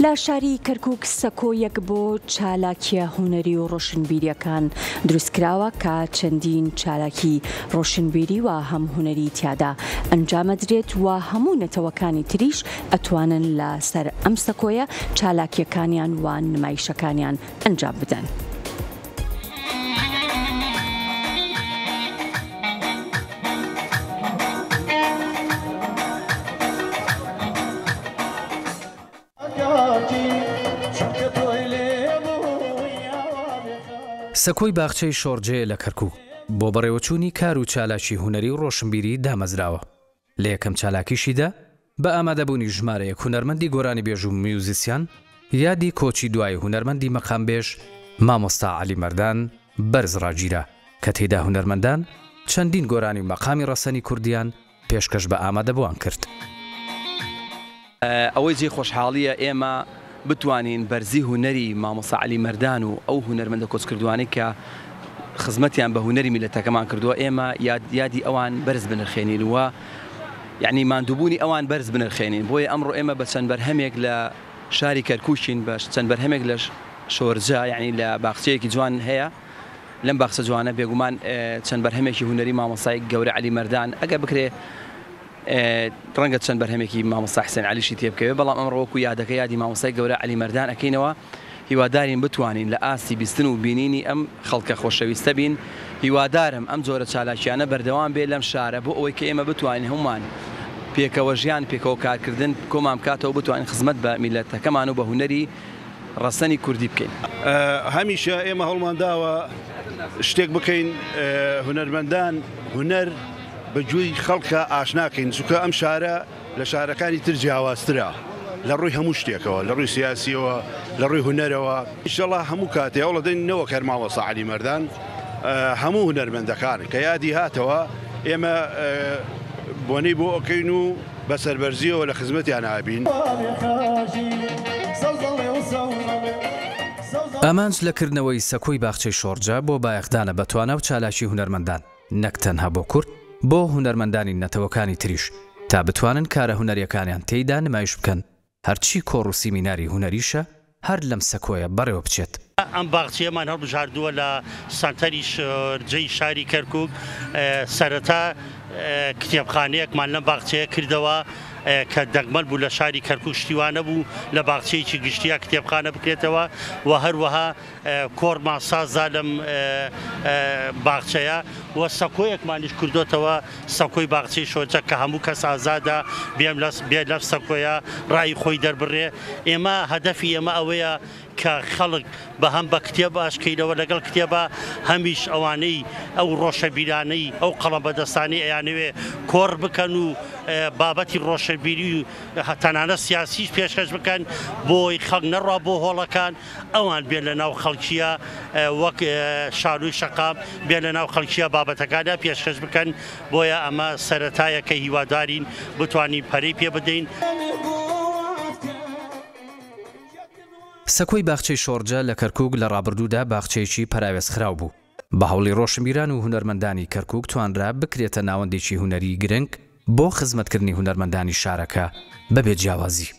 لە شاری کەرکووک سەکۆیەک بۆ چالاکیە هونەری و ڕۆشنبیریەکان دروستکراوە کە چەندین چالاکی ڕۆشنبیری و هەم هونەری تیادا ئەنجامەدرێت و هەموو نەتەوەکانی تریش ئەتوانن لەسەر ئەم سەکۆیە چالاکیەکانیان و نمایشەکانیان ئەنجام بدەن. سەکۆی باخچەی شۆرجەیە لە کەرکووک بۆ بەڕێوەچوونی کار و چالاکی هونەری و ڕۆشنبیری دامەزراوە. لە یەکەم چالاکیشیدا بە ئامادەبوونی ژمارەیەک هونەرمەندی گۆرانی بێژ و میوزیسیان یادی کۆچی دوای هونەرمەندی مەقامبێژ مامۆستا عەلی مەردان بەرز ڕاگیرا کە تێیدا هونەرمەندان چەندین گۆرانی مەقامی ڕەسەنی کوردیان پێشکەش بە ئامادەبووان کرد. ئەوەی جێ خۆشحاڵیە ئێمە بتوانین بەرزی هونەری مامۆستا عەلی مەردان و ئەو هونەرمەندە کۆچکردوانەی کە خزمەتیان بە هونەری میلەتەکەمان کردووە ئێمە یادی ئەوان بەرز بنرخێنین وە یعنی ماندووبوونی ئەوان بەرز بنرخێنین. بۆیە ئەمڕۆ ئێمە بە چەند بەرهەمێک لە شاری کەرکووکین بە چەند بەرهەمێک لە شۆرجە یعنی لە باخچەیەکی جوان هەیە لەم باخچە جوانە بێگومان چەند بەرهەمێکی هونەری مامۆستای گەورە عەلی مەردان ئەگە بکرێ ڕەنگە چەند بەرهەمێکی مامۆستا حسێن عەلیشی تێ بکەوێت بەڵام ئەمڕۆ وەکو یادەکە یادی مامۆستای گەورە عەلی مەردان ئەکەینەوە هیوادارین بتوانین لە ئاستی بیستن و بینینی ئەم خەڵکە خۆشەویستە بین. هیوادارم ئەم جۆرە چالاکیانە بەردەوام بێ لەم شارە بۆ ئەوەی کە ئێمە بتوانین هەمومان پێکەوە ژیان پێکەوە کارکردن کۆمان بکاتەوە بتوانین خزمەت بە میلەتەکەمان و بە هونەری ڕەسەنی کوردی بکەین. هەمیشە ئێمە هەڵمان داوە شتێک بکەین هونەرمەندان هونەر بەگوێی خەڵکە ئاشناکەین چونکە ئەم شارە لە شارەکانی تر جیاوازترە لە ڕووی هەموو شتێکەوە لە ڕووی سیاسیەوە لە ڕووی هونەرەوە ئینشەڵڵا هەموو کاتێ ئەوڵە دەینەوە کە مامۆستا عەلی مەردان هەموو هونەرمەندەکان کە یادی هاتەوە ئێمە بۆنەی بۆ ئۆکەین و بە سەربەرزیەوە لە خزمەتیان ئابین. ئامانج لەکردنەوەی سەکۆی باخچەی شۆرجە بۆ بایەخدانە بەتوانە و چالاکی هونەرمەندان نەک تەنها بۆ کورد بۆ هونەرمەندانی نەتەوەکانی تریش تا بتوانن کارە هونەریەکانیان تێیدا نمایش بکەن هەرچی کۆڕ و سیمیناری هونەریشە هەر لەم سەکۆیە بەڕێوە بچێت. ئەم باخچەیەمان هەڵبژاردووە لە سانتەری شۆرجەی شاری کەرکووک سەرەتا کتێبخانەیەکمان لەم باخچەیە کردەوە کە دەگمەل بوو لە شاری کەرکووک شتیوانە بوو لە باخچەیەکی گشتیە کتێبخانە بکرێتەوە و هەروەها کۆڕمان سازا لەم باخچەیە و سەکۆیەکمانیش کردوتەوە سەکۆی باخچەی شۆرجە کە هەموو کەس ئازادە بێت لەم سەکۆیە ڕای خۆی دەربڕێ. ئێمە هەدەفی ئێمە ئەوەیە کە خەڵک بە هەم بە کتێب ئاشکەینەوە لەگەڵ کتێبە هەمیش ئەوانەی ئەو ڕۆشەبیرانەی ئەو قەڵەم بەدەستانی ئەیانەوێ کۆڕ بکەن و بابەتی ڕۆشەبیری و تەنانە سیاسیش پێشکەش بکەن بۆی خەڵک نەڕوا بۆ هۆڵەکان ئەوان بێن لە ناو خەڵکیە وەک شاروی شەقام بێن لە ناو خەڵکیە بابەتەکانە پێشکەش بکەن. بۆیە ئەمە سەرەتایە کە هیوادارین بتوانین پەرەی پێ بدەین. سەکۆی باخچەی شۆرجە لە کەرکووک لە ڕابردوودا باخچەیەکی پەراوێزخراو بوو. بە هەوڵی ڕۆشنبیران و هونەرمەندانی کەرکووک توانرا بکرێتە ناوەندێکی هونەری گرنگ بۆ خزمەتکردنی هونەرمەندانی شارەکە بەبێ جیاوازی.